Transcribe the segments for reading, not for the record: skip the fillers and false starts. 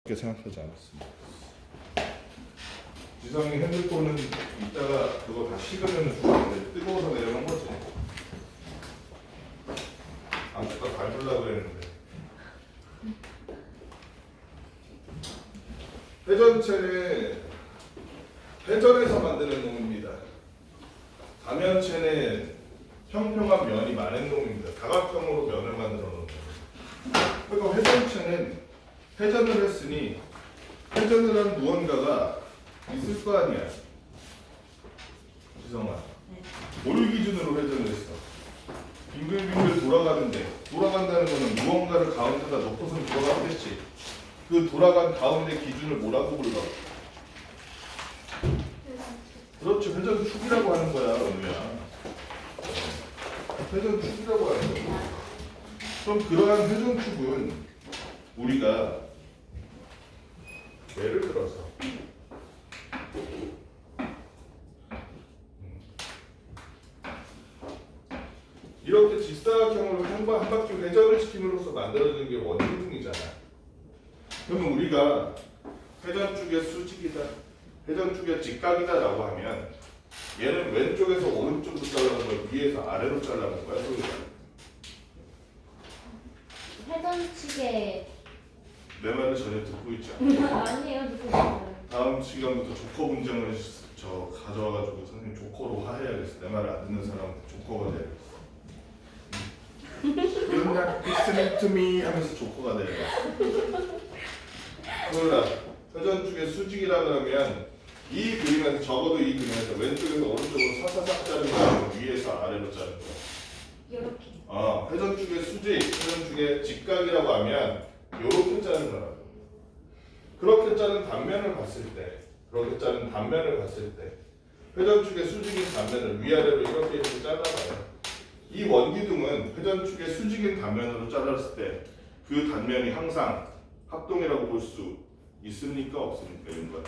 쉽게 생각하지 않았습니다. 지성이 핸드폰은 이따가 그거 다 식으면 좋은데 뜨거워서 내려간 거지. 아까 밟으려고 했는데. 회전체는 회전에서 만드는 놈입니다. 다면체는 평평한 면이 많은 놈입니다. 다각형으로 면을 만들어 놓은 겁니다. 그러니까 회전체는 회전을 했으니 회전을 한 무언가가 있을 거 아니야. 지성아. 뭘 기준으로 회전을 했어? 빙글빙글 돌아가는데 돌아간다는 거는 무언가를 가운데다 놓고선 돌아가겠지. 그 돌아간 가운데 기준을 뭐라고 불러? 그렇죠. 회전축이라고 하는 거야, 은우야. 회전축이라고 하는 거야. 그럼 그러한 회전축은 우리가 예를 들어서 이렇게 직사각형으로 한 바퀴 회전을 시킴으로써 만들어지는 게 원기둥이잖아. 그러면 우리가 회전축의 수직이다, 회전축의 직각이다라고 하면 얘는 왼쪽에서 오른쪽으로 잘라는 거야, 위에서 아래로 잘라는 거야, 소리가. 회전축에 내 말을 전혀 듣고 있지 않아. 아니에요, 듣고 있어요. 다음 시간부터 조커 문장을 가져와가지고 선생님 조커로 화해야겠어. 내 말을 안 듣는 사람한테 조커가 돼야겠어. You're not listening to me 하면서 조커가 돼야겠어. 그러나 회전축의 수직이라 그러면 이 그림에서 적어도 이 그림에서 왼쪽에서 오른쪽으로 사사삭 자르는 거야, 위에서 아래로 자르는 거야. 이렇게. 회전축의 수직, 회전축의 직각이라고 하면 이렇게 자르는 거라고. 그렇게 자른 단면을 봤을 때, 회전축의 수직인 단면을 위아래로 이렇게 잘라봐요. 이 원기둥은 회전축의 수직인 단면으로 잘랐을 때 그 단면이 항상 합동이라고 볼 수 있습니까? 없습니까? 이런 거야.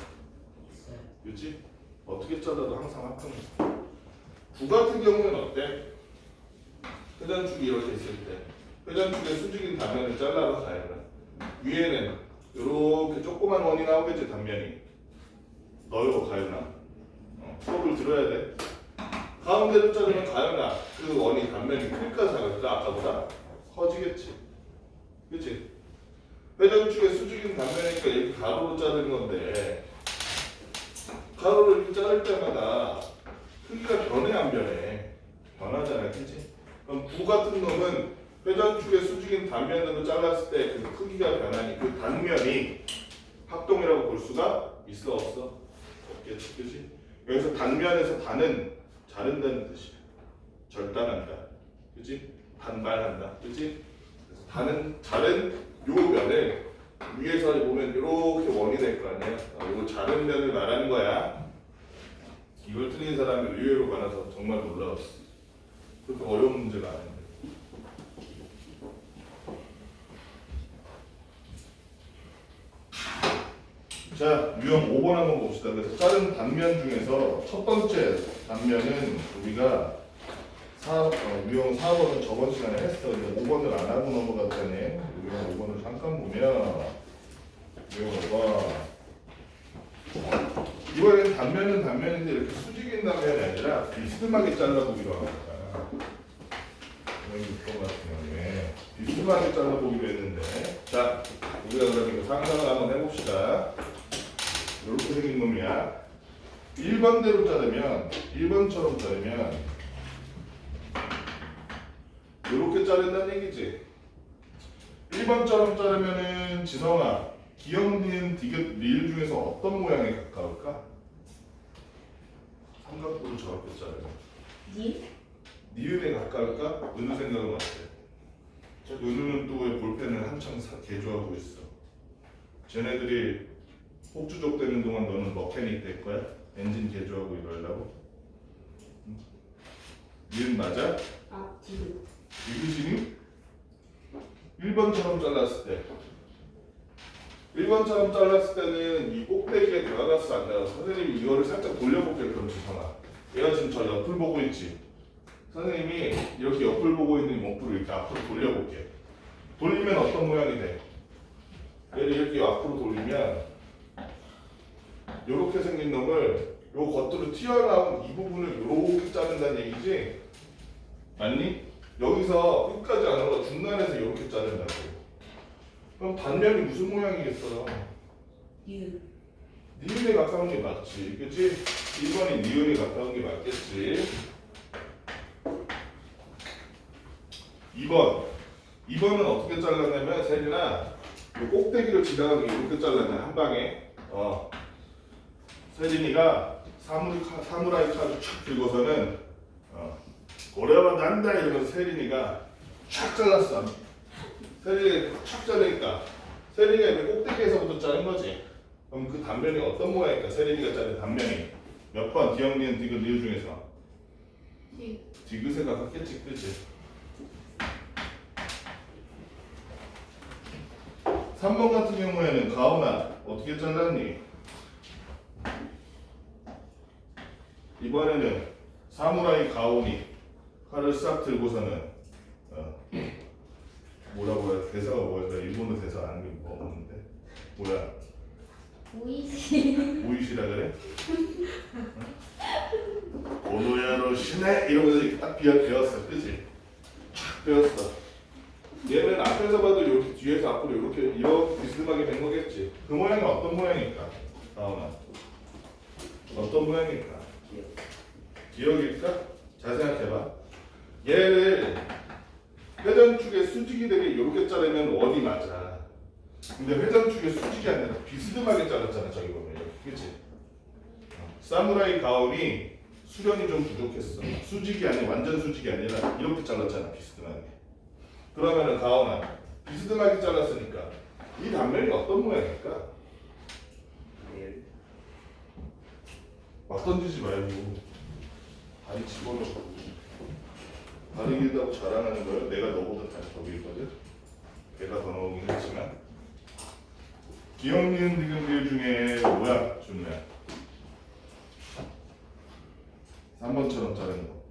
그렇지? 어떻게 잘라도 항상 합동이야. 구 같은 경우는 어때? 회전축이 이렇게 있을 때 회전축의 수직인 단면을 잘라서 가야나. 위에는 이렇게 조그만 원이 나오겠지, 단면이. 너요, 가연아. 수업을 들어야 돼. 가운데를 자르면 가연아, 그 원이 단면이 클까 작을까? 아까보다 커지겠지. 그치? 회전축의 수직인 단면이니까 이렇게 가로로 자르는 건데 가로를 이렇게 자를 때마다 크기가 변해 안 변해? 변하잖아, 그치? 그럼 구 같은 놈은 회전축의 수직인 단면으로 잘랐을 때 그 크기가 변하니 그 단면이 합동이라고 볼 수가 있어, 없어? 없겠지, 그치? 여기서 단면에서 단은 자른다는 뜻이야. 절단한다, 그치? 단발한다, 그치? 그래서 단은 자른 요 면을 위에서 보면 이렇게 원이 될 거 아니야? 이거 자른 면을 말하는 거야. 이걸 틀린 사람이 의외로 많아서 정말 놀라웠어. 그렇게 어려운 문제가 아닌데. 자, 유형 5번 한번 봅시다. 그래서 자른 단면 중에서 첫 번째 단면은 우리가 유형 4번은 저번 시간에 했어. 5번을 안 하고 넘어갔다네. 유형 5번을 잠깐 보면 유형 5번 이번엔 단면은 단면인데 이렇게 수직인 단면이 아니라 비스듬하게 잘라보기로 한 거야. 유형 6번 같은 경우에 비스듬하게 잘라보기로 했는데, 자, 우리가 그럼 이거 상상을 한번 해봅시다. 이렇게 생긴 놈이야. 1번대로 자르면 1번처럼 자르면 이렇게 자른다는 얘기지. 1번처럼 자르면은 지성아, 기역, 니은, 디귿, 리을 중에서 어떤 모양에 가까울까? 삼각부를 저렇게 자르면 니은에 가까울까? 은우 생각은 어때? 은우는 또 왜 볼펜을 한창 개조하고 있어? 쟤네들이 폭주족 되는 동안 너는 머케닉 될 거야? 엔진 개조하고 이러려고? 니은 맞아? 디귿이니? 1번처럼 잘랐을 때는 이 꼭대기에 들어갔어, 안 들어갔어? 선생님이 이거를 살짝 돌려볼게요. 그럼 지성아, 얘가 지금 저 옆을 보고 있지? 선생님이 이렇게 옆을 보고 있는 이 목부를 이렇게 앞으로 돌려볼게. 돌리면 어떤 모양이 돼? 얘를 이렇게 앞으로 돌리면 이렇게 생긴 놈을 요 겉으로 튀어나온 이 부분을 이렇게 자른다는 얘기지? 맞니? 여기서 끝까지 안 하고 중간에서 이렇게 자른다고. 그럼 단면이 무슨 모양이겠어요? 니은에 가까운 게 맞지, 그치? 1번이 니은에 가까운 게 맞겠지? 2번은 어떻게 잘랐냐면 세린아 이 꼭대기를 지나가게 이렇게 잘랐네 한 방에. 세린이가 사무라이 칼을 촥 들고서는 고래와 난다 이러면서 세린이가 촥 잘랐어. 세린이가 촥 자르니까 세린이가 이렇게 꼭대기에서부터 자른 거지. 그럼 그 단면이 어떤 모양일까? 세린이가 자른 단면이 몇 번? 기억, 니은, 디귿, 리을 중에서 디귿에 가깝겠지, 그치? 3번 같은 경우에는 가온아 어떻게 잘랐니? 이번에는 사무라이 가온이 칼을 싹 들고서는 뭐라고 해야 대사가 뭐야? 일본어 대사 아는 게 뭐 없는데 뭐야? 오이시라 그래? 오노야로 시네 이러면서 이렇게 딱 배웠어, 그치? 촥 배웠어. 얘는 앞에서 봐도 이렇게 뒤에서 앞으로 이렇게 비스듬하게 된 거겠지. 그 모양이 어떤 모양일까? 다음은 어떤 모양일까? 기억일까? 잘 생각해봐. 얘를 회전축의 수직이 되게 이렇게 자르면 원이 맞아. 근데 회전축의 수직이 아니라 비스듬하게 잘랐잖아. 저기 보면 이렇게, 그치? 사무라이 가온이 수련이 좀 부족했어. 수직이 아니라 완전 수직이 아니라 이렇게 잘랐잖아. 비스듬하게. 그러면은 가온아 비스듬하게 잘랐으니까 이 단면이 어떤 모양일까? 막 던지지 말고 다리 집어넣고 다리 길다고 자랑하는 거야. 내가 너보다 다리 더 길거든. 배가 더 나오긴 했지만 기억, 니은, 디귿, 리을 중에 뭐야? 준우야 3번처럼 자른 거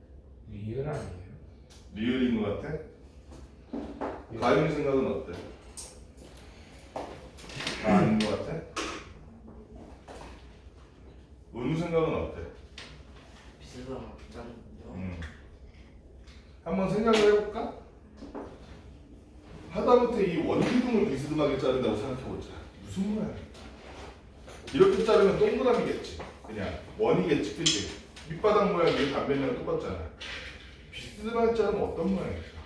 리을 아니에요? 리을인 것 같아? 가윤이 생각은 어때? 다 아닌 것 같아? 은우 생각은 어때? 비슷한 짠. 한번 생각을 해볼까? 하다못해 이 원기둥을 비스듬하게 자른다고 생각해보자. 무슨 모양이야? 이렇게 자르면 동그라미겠지. 그냥 원이겠지, 그치? 밑바닥 모양 위에 단면이랑 똑같잖아. 비스듬하게 자르면 어떤 모양일까?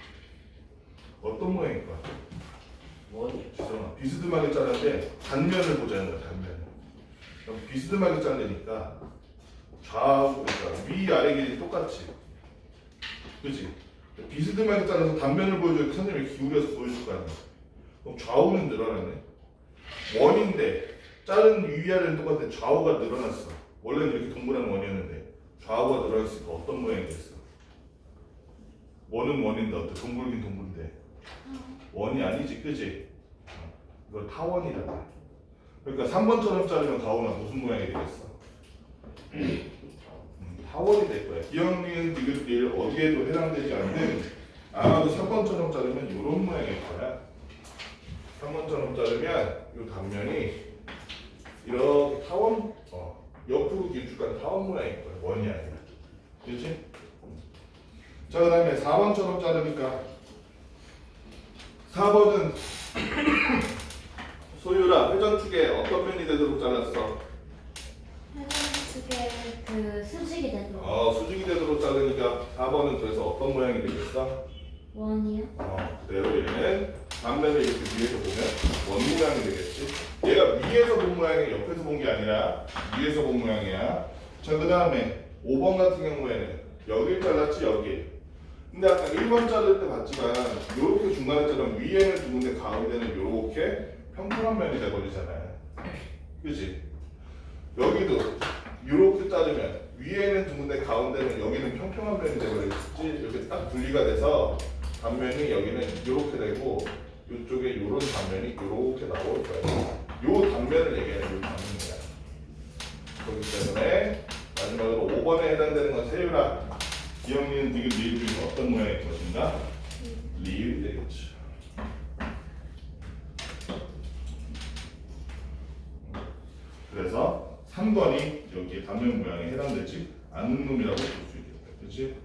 어떤 모양일까? 원이요. 지성아, 비스듬하게 자르는데 단면을 보자는 거야, 단면을. 그럼 비스듬하게 자르니까 좌우, 그러니까 위, 아래 길이 똑같지. 그치? 비스듬하게 잘라서 단면을 보여주니까 선생님이 기울여서 보여줄 거 아니야. 그럼 좌우는 늘어나네. 원인데 자른 위아래는 똑같은데 좌우가 늘어났어. 원래는 이렇게 동그란 원이었는데 좌우가 늘어났으니까 어떤 모양이겠어? 원은 원인데 어때? 동글긴 동글인데 원이 아니지, 그치? 이걸 타원이라고. 그러니까 3번처럼 자르면 가오나 무슨 모양이 되겠어? 타원이 될 거야. 기억, 니은, 디귿, 리을 어디에도 해당되지 않는 아마도 3번처럼 자르면 이런 모양일 거야. 3번처럼 자르면 이 단면이 이렇게 타원, 옆으로 길쭉한 타원 모양일 거야. 원이 아니라. 그렇지? 자, 그 다음에 4번처럼 자르니까 4번은 소유라 회전축에 어떤 면이 되도록 잘랐어? 회전축에 그 수직이 되도록. 수직이 되도록 자르니까 4번은 그래서 어떤 모양이 되겠어? 원이요? 그대로 얘는 단면을 이렇게 위에서 보면 원 모양이 되겠지. 얘가 위에서 본 모양이 옆에서 본 게 아니라 위에서 본 모양이야. 자, 그 다음에 5번 같은 경우에는 여길 잘랐지, 여기. 근데 아까 1번 자를 때 봤지만 이렇게 중간에 자르면 위에는 두 군데 가운데는 이렇게 평평한 면이 돼버리잖아요. 그치? 여기도 이렇게 자르면 위에는 두 군데 가운데는 여기는 평평한 면이 돼버리겠지. 이렇게 딱 분리가 돼서 단면이 여기는 이렇게 되고 이쪽에 이런 단면이 이렇게 나올 거예요. 이 단면을 얘기하는 이 단면이야. 그렇기 때문에 마지막으로 5번에 해당되는 건 세유라. 기억, 니은, 디귿, 리을 중에 어떤 모양일 것인가? 리을이 되겠죠. 그래서 3번이 여기에 단면 모양에 해당되지 않는 놈이라고 볼 수 있겠다. 그렇지?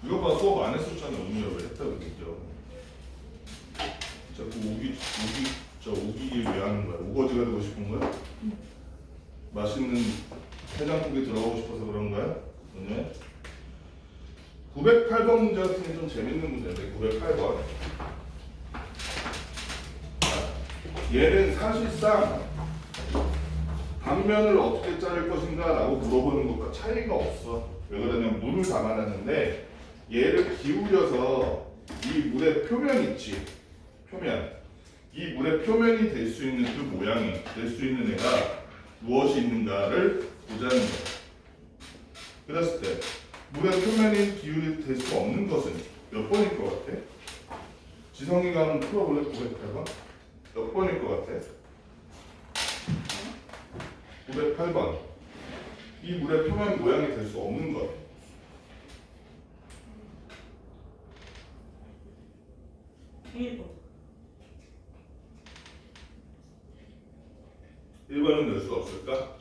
이거 봐, 수업 안 했었잖아. 오늘 왜 했다고 얘기하고. 자꾸 오기를 왜 하는 거야? 우거지가 되고 싶은 거야? 맛있는 해장국에 들어가고 싶어서 그런 거야? 오늘 908번 문제 같은 게 좀 재밌는 문제인데 908번. 얘는 사실상 단면을 어떻게 자를 것인가 라고 물어보는 것과 차이가 없어. 왜 그러냐면 물을 담아놨는데 얘를 기울여서 이 물의 표면 있지. 표면. 이 물의 표면이 될 수 있는 그 모양이 될 수 있는 애가 무엇이 있는가를 보자는 거야. 그랬을 때 물의 표면이 기울이 될 수 없는 것은 몇 번일 것 같아? 지성이가 한번 풀어볼래? 908번? 몇 번일 것 같아? 908번. 이 물의 표면 모양이 될 수 없는 것. 1번. 1번은 될 수 없을까?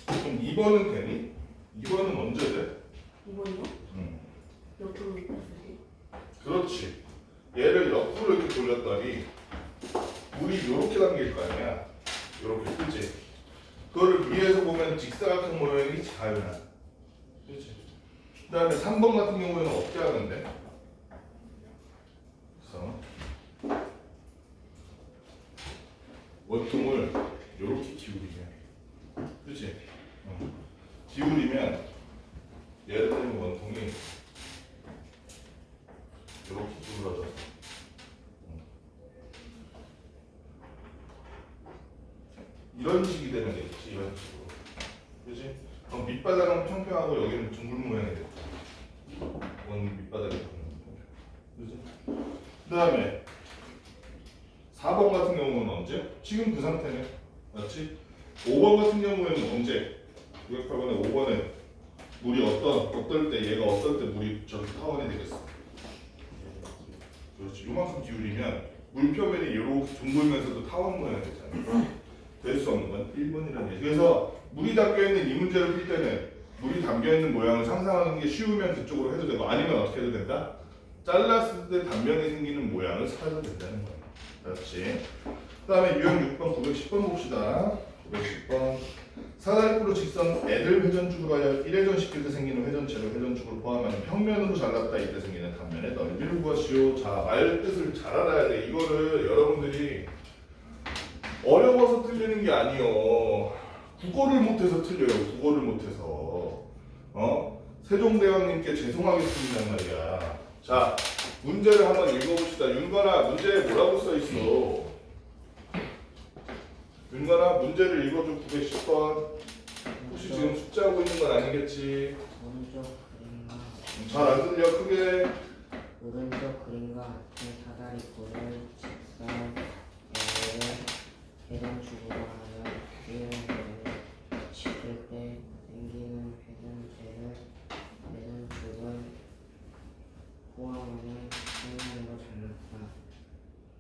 그럼 2번은 되니? 2번은 언제 돼? 2번이요? 응. 옆으로 뺐을 때. 그렇지. 얘를 옆으로 이렇게 돌렸더니 물이 이렇게 담길 거 아니야. 이렇게 그지? 그거를 위에서 보면 직사각형 모양이 자연한. 그렇지? 그 다음에 3번 같은 경우에는 어떻게 하는데? 그래서 원통을 이렇게 기울이면, 그렇지? 기울이면 예를 들면 원통이 이렇게 기울어져. 이런 식이 되면 되겠지, 이런 식으로. 그렇지? 그럼 밑바닥은 평평하고 여기는 둥글 모양이 되겠지. 원 밑바닥이 평평. 그렇지? 그 다음에 4번 같은 경우는 언제? 지금 그 상태네. 맞지? 5번 같은 경우에는 언제? 908번에 5번에 물이 어떨 때 얘가 어떨 때 물이 저렇게 타원이 되겠어. 그렇지. 요만큼 기울이면 물 표면이 이렇게 둥글면서도 타원 모양이 되잖아. 될 수 없는 건 1번이라는 얘기. 그래서 물이 담겨있는 이 문제를 풀 때는 물이 담겨있는 모양을 상상하는 게 쉬우면 그쪽으로 해도 되고 아니면 어떻게 해도 된다? 잘랐을 때 단면이 생기는 모양을 찾아도 된다는 거야. 그렇지. 그 다음에 유형 6번 910번 봅시다. 910번. 사다리꼴로 직선 애들 회전축으로 하여 1회전 시킬 때 생기는 회전체를 회전축으로 포함하는 평면으로 잘랐다 이때 생기는 단면의 넓이를 구하시오. 자, 말 뜻을 잘 알아야 돼. 이거를 여러분들이 어려워서 틀리는 게 아니요. 국어를 못해서 틀려요. 국어를 못해서. 세종대왕님께 죄송하겠습니다 말이야. 자, 문제를 한번 읽어봅시다. 윤건아, 문제에 뭐라고 써있어? 윤건아, 문제를 읽어줘. 910번. 혹시 지금 숙제하고 있는 건 아니겠지? 오른쪽 그림과 잘 안 들려, 크게. 오른쪽 그림과 같은 사다리꼴을 직선 회전축으로 하여 1회전을 시킬 때 생기는 회전축을 포함하는 평면으로 잘랐다.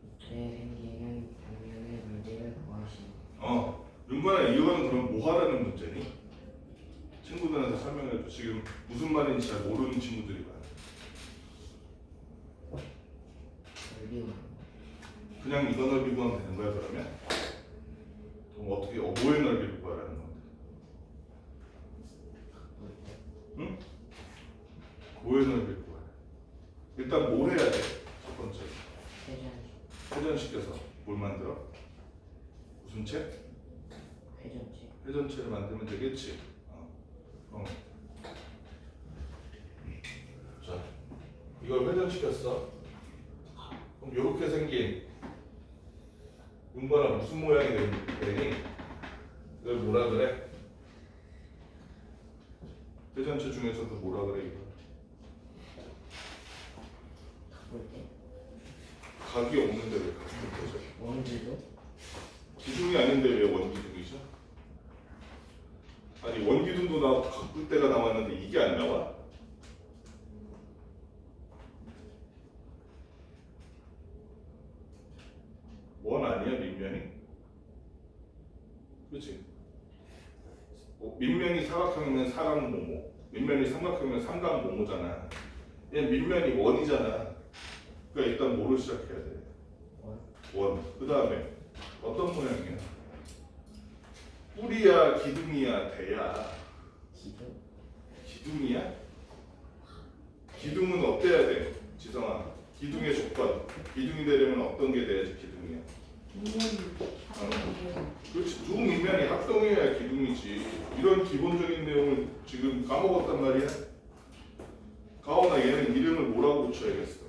이때 생기는 단면의 넓이를 구하시오. 윤건아, 이거는 그럼 뭐 하라는 문제니? 친구들한테 설명해줘. 지금 무슨 말인지 잘 모르는 친구들이 많아. 넓이와 그냥 이거 넓이 구하면 되는 거야, 그러면? 그럼 어떻게, 뭐의 넓이를 구하라는 건데? 응? 뭐의 넓이를 구하래? 일단 뭘 해야 돼? 첫 번째. 회전시켜서 뭘 만들어? 무슨 체? 회전축 회전체를 만들면 되겠지. 자, 이걸 회전시켰어. 그럼 이렇게 생긴 윤건아 무슨 모양이 되니? 이걸 뭐라 그래? 회전체 중에서도 뭐라 그래 이거? 볼 때 각이 없는데 왜 각이 되죠? 원지도 기둥이 아닌데 왜 원기둥이죠? 아니 원기둥도 나오고 바꿀 때가 나왔는데 이게 안 나와? 원 아니야? 아니야 밑면이? 그렇지? 밑면이 사각형이면 사각모모, 밑면이 삼각형이면 삼각모모잖아. 얘 밑면이 원이잖아. 그러니까 일단 뭐로 시작해야 돼? 원. 그 다음에 어떤 모양이야? 뿔이야, 기둥이야, 대야? 기둥? 기둥이야? 기둥은 어때야 돼? 지성아. 기둥의 조건. 기둥이 되려면 어떤 게 돼야지 기둥이야? 그렇지. 두 밑면이 합동해야 기둥이지. 이런 기본적인 내용을 지금 까먹었단 말이야. 가오나 얘는 이름을 뭐라고 붙여야겠어?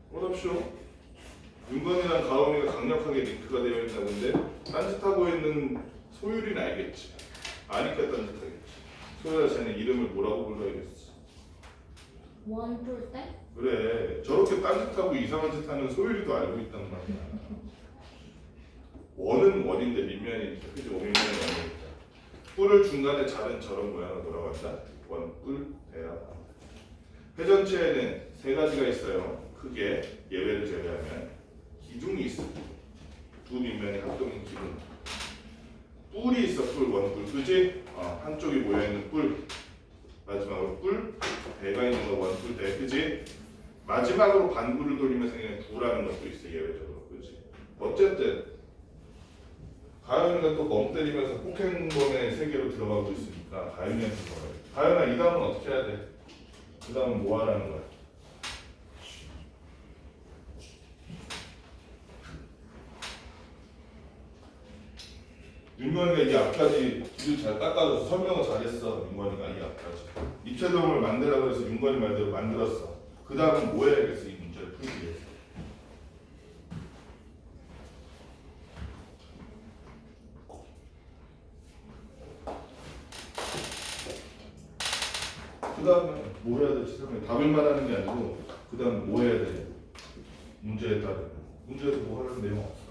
뭐랍쇼? 윤건이랑 가온이가 강력하게 링크가 되어 있나 본데 딴짓하고 있는 소율이는 알겠지. 아니까 딴짓하겠지. 소율아 쟤는 이름을 뭐라고 불러야겠어? 원 풀 때? 그래. 저렇게 딴짓하고 이상한 짓 하는 소율이도 알고 있단 말이야. 원은 원인데 밑면이니까. 그치? 오민면이 원이니까. 뿔을 중간에 자른 저런 모양으로 돌아간다. 원, 뿔, 대야. 회전체에는 세 가지가 있어요. 크게 예외를 제외하면 기둥이 있어. 두 밑면이 합동인 기둥. 뿔이 있어. 뿔, 원뿔. 그지? 한쪽이 모여있는 뿔. 마지막으로 뿔, 대가 있는 거 원뿔, 대. 그지? 마지막으로 반구를 돌리면 생기는 구라는 것도 있어. 예외적으로. 그지? 어쨌든 가연이가 또 멍 때리면서 폭행범의 세계로 들어가고 있으니까 가연이한테 물어야 돼. 가연아 이 다음은 어떻게 해야 돼? 그 다음은 뭐 하라는 거야? 윤건이가 이 앞까지 길을 잘 닦아줘서 설명을 잘했어. 윤건이가 이 앞까지 입체도움을 만들라 그래서 윤건이 말대로 만들었어. 그 다음은 뭐 해야겠어? 이 문제를 풀기 위해서. 그 다음에 뭐 해야 될지 설명해. 답을 말하는 게 아니고 그 다음 뭐 해야 돼? 문제에 따르면 문제에서 뭐 하라는 내용 없어.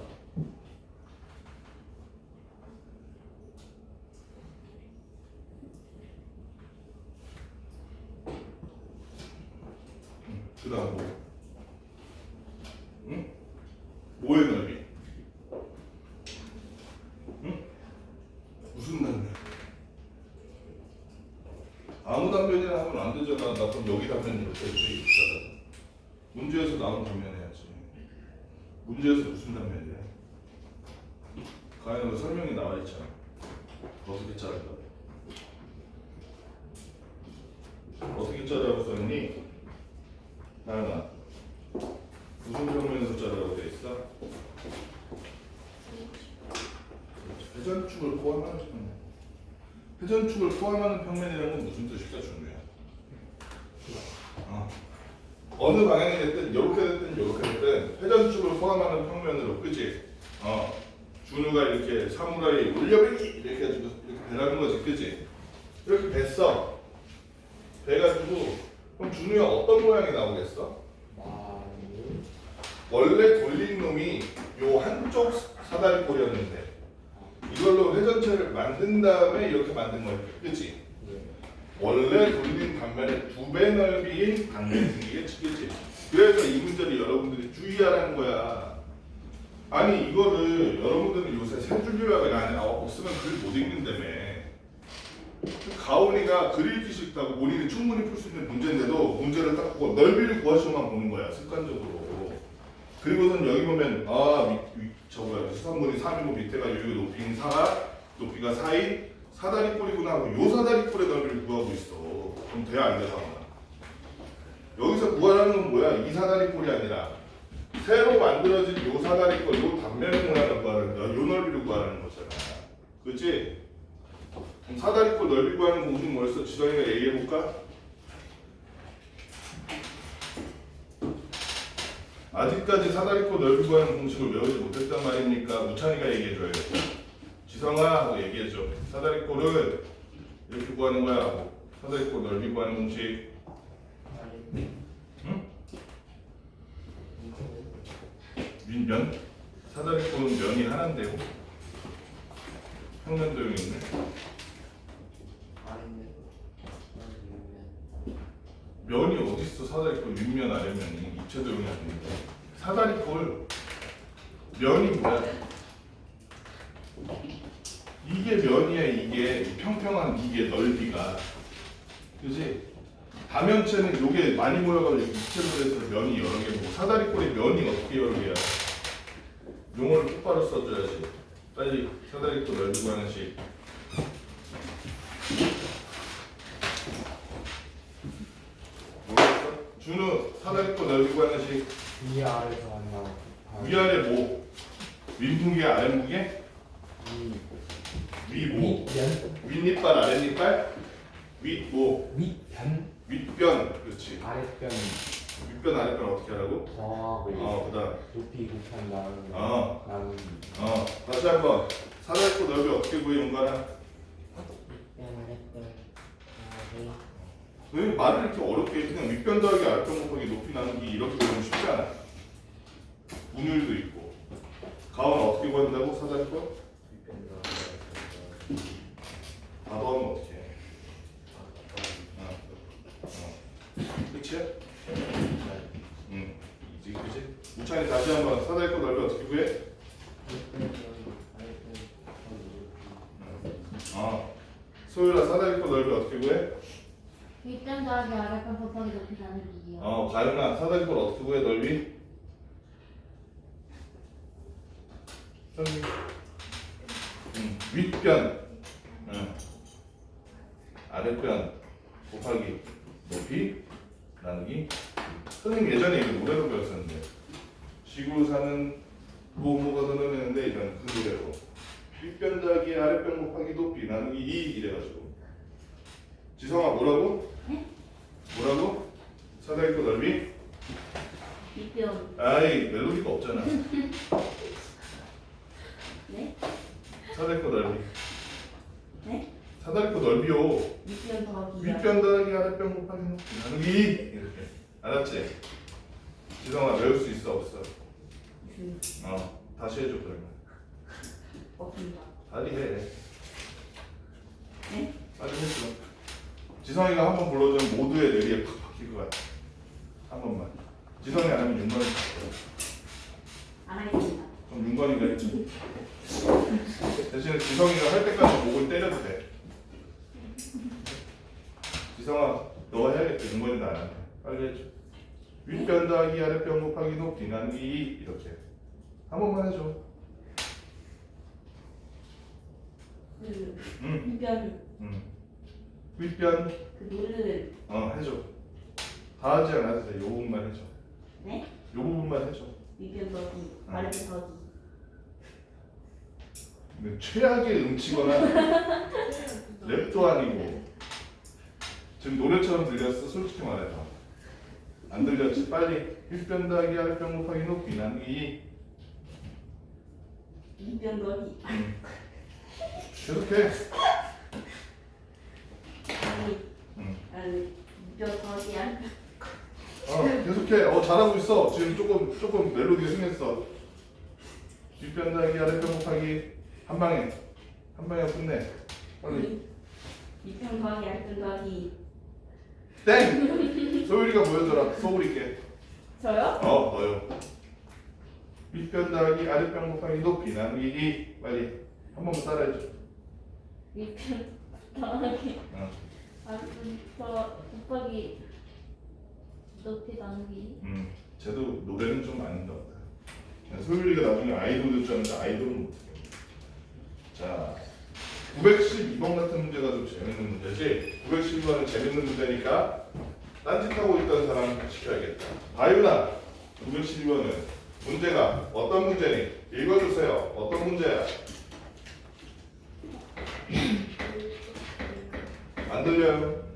그 다음 뭐? 응? 뭐의 넓이? 응? 무슨 단면? 아무 단면이나 하면 안 되잖아. 나 그럼 여기 단면 이렇게 있잖아. 문제에서 나온 단면 해야지. 문제에서 무슨 단면이야? 가연아 설명이 나와 있잖아. 어떻게 자른다? 어떻게 자르라고 썼니? 가연아 무슨 평면에서 자르라고 돼 있어? 회전축을 포함하는 평면. 회전축을 포함하는 평면이라는 건 무슨 뜻일까? 중요해. 어느 방향이 됐든 이렇게 됐든 이렇게 됐든 회전축을 포함하는 평면으로, 그지? 준우가 이렇게 사무라이 올려배기 이렇게 해가지고 이렇게 배라는 거지, 그지? 이렇게 뱄어. 배가지고 그럼 준우야 어떤 모양이 나오겠어? 원래 돌린 놈이 요 한쪽 사다리꼴이었는데 이걸로 회전체를 만든 다음에 이렇게 만든 거야, 그치? 원래 돌린 단면의 2배 넓이인 단면이 생기겠지, 그치? 그래서 이 문제를 여러분들이 주의하라는 거야. 아니 이거를 여러분들은 요새 세 줄 요약을 안 해. 없으면 글 못 읽는다며. 가온이가 글 읽기 싫다고 본인이 충분히 풀 수 있는 문제인데도 문제를 딱 보고 넓이를 구하시고만 보는 거야, 습관적으로. 그리고선 여기 보면 저거야 수산물이 3이고 밑에가 요 높이인 4가 높이가 4인 사다리꼴이구나 하고 요 사다리꼴의 넓이를 구하고 있어. 그럼 돼야 안 돼? 여기서 구하라는 건 뭐야? 이 사다리꼴이 아니라 새로 만들어진 요 사다리꼴 요 단면의 모양을 구하라는 거야. 요 넓이를 구하라는 거잖아. 그치? 그럼 사다리꼴 넓이 구하는 공식 뭐였어? 지성이가 얘기해볼까? 아직까지 사다리꼴 넓이 구하는 공식을 외우지 못했단 말입니까? 무찬이가 얘기해줘야겠다. 지성아 하고 얘기해줘. 사다리꼴을 이렇게 구하는 거야 하고. 사다리꼴 넓이 구하는 공식. 응? 면? 사다리꼴은 면이 하나인데요. 평면도 여기 있네. 면이 어딨어? 사다리꼴 윗면 아래면이 입체도용이 아닌데. 사다리꼴 면이 뭐야? 이게 면이야. 이게 평평한 이게 넓이가, 그지? 다면체는 요게 많이 모여가지고 입체로 돼서 면이 여러 개고, 사다리꼴의 면이 어떻게 여러 개야? 용어를 똑바로 써줘야지. 빨리 사다리꼴 넓이 구하는 식. 모르겠어? 준우 사다리꼴 넓이 구하는 식. 위아래서 한다. 위아래 뭐? 윗무게 아랫무게? 위뭐? 윗변, 윗니빨 아랫니빨? 윗뭐? 윗변, 윗변. 그렇지. 아랫변 윗변 아랫변 어떻게 하라고? 더하고 그다음 높이 곱한 다음에 어. 나누기. 다시 한번 사다리꼴 넓이 어떻게 구해 용가나? 윗변 아랫변 더하기 왜 말을 이렇게 어렵게 해? 그냥 윗변 더하기 아랫변 곱하기 높이 나누기 이렇게 보면 쉽지 않아. 분율도 있고. 가온 어떻게 구한다고? 사다리꼴? 다 더하면 어떻게 해? 끝이야? 이제 그지? 우찬이 다시 한번 사다리꼴 넓이 어떻게 구해? 윗변 더하기 아랫변 더하기 소율아 사다리꼴 넓이 어떻게 구해? 윗변 더하기 아랫변 곱하기 높이 나누기요. 가윤아 사다리꼴 어떻게 구해 넓이? 선생님. 윗변 아랫변 곱하기 높이 나누기. 선생님 예전에 이거 노래로 배웠었는데, 지구 사는 뭐가 늘어내는데 이런 그 노래로 윗변 더하기 아랫변 곱하기 높이 나누기 2 이래가지고. 지성아 뭐라고? 네? 뭐라고? 사다리꼴 넓이? 윗변. 아이 멜로디가 없잖아. 네? 사다리꼴 넓이. 네? 사다리꼴 넓이요. 윗변 더하기. 윗변 더하기 아랫변 곱하기 높이 나누기 이렇게. 알았지? 지성아 외울 수 있어 없어? 다시 해줘 그러면. 없습니다. 빨리 해. 네? 빨리 해줘. 지성이가 한번 불러주면 모두의 뇌리에 팍 박힐 것 같아. 한 번만. 지성이 안 하면 윤건이 할 거야. 안 하겠습니다. 그럼 윤건이가 해줘. 대신에 지성이가 할 때까지 목을 때려도 돼. 지성아 너가 해야겠다. 윤건이도 안 하네. 빨리 해줘. 윗변 더하기 아랫변 곱하기 높이 나누기 2 이렇게. 한 번만 해줘. 윗변 윗변 그 노래를. 해줘. 다 하지 않아도 돼. 요 부분만 해줘. 네? 요 부분만 해줘. 윗변 더하기 아랫변 더하기. 근데 최악의 음치거나 랩도 아니고 지금 노래처럼 들렸어? 솔직히 말해봐. 안 들렸지? 빨리 윗변 더하기 아랫변 곱하기 높이 나누기. 윗변 더하기. 계속해. 아니 윗변 더하기 아랫변. 계속해. 잘하고 있어. 지금 조금 멜로디가 생겼어. 윗변 더하기 아랫변 곱하기 한 방에 끝내. 빨리. 윗변 더하기 아랫변 더하기. 땡! 소율이가 보여줘라. 소울이께. 저요? 너요. 윗변 더하기 아랫변 곱하기 높이 나누기 2. 빨리 한 번만 따라해줘. 윗변 더하기 어. 아랫변 곱하기 높이 나누기. 쟤도 노래는 좀 아닌 것 같아. 소율이가 나중에 아이돌 될 줄 알았는데 아이돌은 못해. 자, 912번 같은 문제가 좀 재밌는 문제지. 912번은 재밌는 문제니까 딴짓하고 있던 사람 시켜야겠다. 바유나 912번은 문제가 어떤 문제니? 읽어주세요. 어떤 문제야? 안 들려요?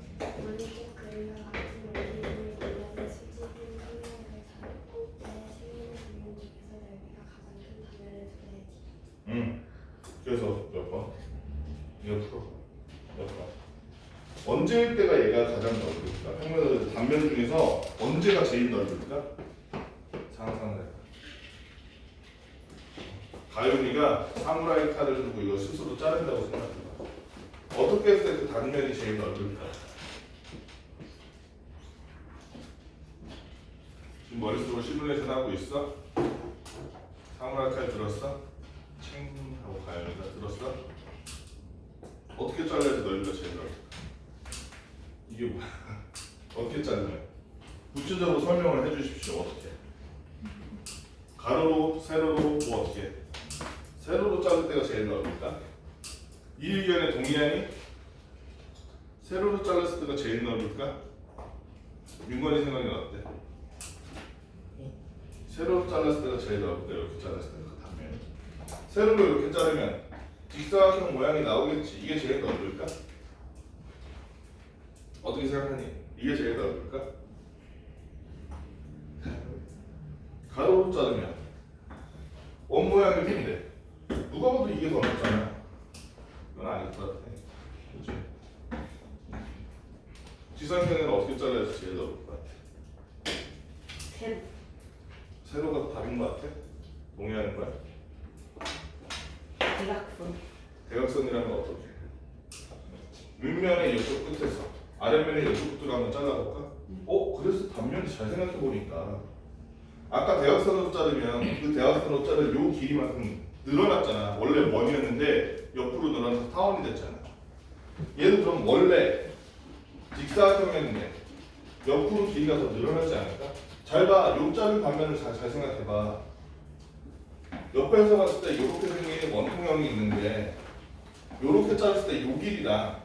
원리적 그림과 같은 원리를 이용해 수직인 평면을 잡고 때 생기는 부분 중에서 넓이가 가장 큰 단면을 두래지. 그래서 몇 번? 이거 풀어. 몇 번? 언제일 때가 얘가 가장 넓을까? 평면의 단면 중에서 언제가 제일 넓을까? 상상을 해봐. 가윤이가 사무라이 칼을 들고 이거 스스로 자른다고 생각해봐. 어떻게 했을 때 그 단면이 제일 넓을까? 지금 머릿속으로 시뮬레이션 하고 있어? 사무라이까지 들었어? 챙 하고 가연이가 들었어? 어떻게 잘라야지 넓이가 제일 넓을까? 이게 뭐야? 어떻게 자르면? 구체적으로 설명을 해주십시오. 어떻게? 가로로, 세로로, 뭐 어떻게? 세로로 자를 때가 제일 넓을까? 이 의견에 동의하니? 세로로 잘랐을 때가 제일 넓을까? 민건이 생각이 어때? 세로로 잘랐을 때가 제일 넓을까? 이렇게 잘랐을 때가 그 단면이 세로로 이렇게 자르면 직사각형 모양이 나오겠지. 이게 제일 넓을까? 어떻게 생각하니? 이게 제일 넓을까? 가로로 자르면 원 모양일 텐데 누가 봐도 이게 더 넓잖아. 이건 아닐 것 같아. 그치? 지상편에는 어떻게 잘라야지 제일 넓을 것 같아? 세로. 세로가 답인 것 같아? 동의하는 거야? 대각선. 대각선이라는 건 어떻게? 윗면의 이쪽 끝에서 아랫면의 이쪽 끝으로 한번 잘라볼까? 그래서 단면이 잘 생각해보니까 아까 대각선으로 자르면 그 대각선으로 자를 요 길이만큼 늘어났잖아. 원래 원이었는데 옆으로 늘어나서 타원이 됐잖아. 얘도 그럼 원래 직사각형이었는데 옆으로 길이가 더 늘어나지 않을까? 잘 봐. 요 자를 반면을 잘 생각해봐. 옆에서 봤을 때 이렇게 생긴 원통형이 있는데 요렇게 자랐을 때 요 길이랑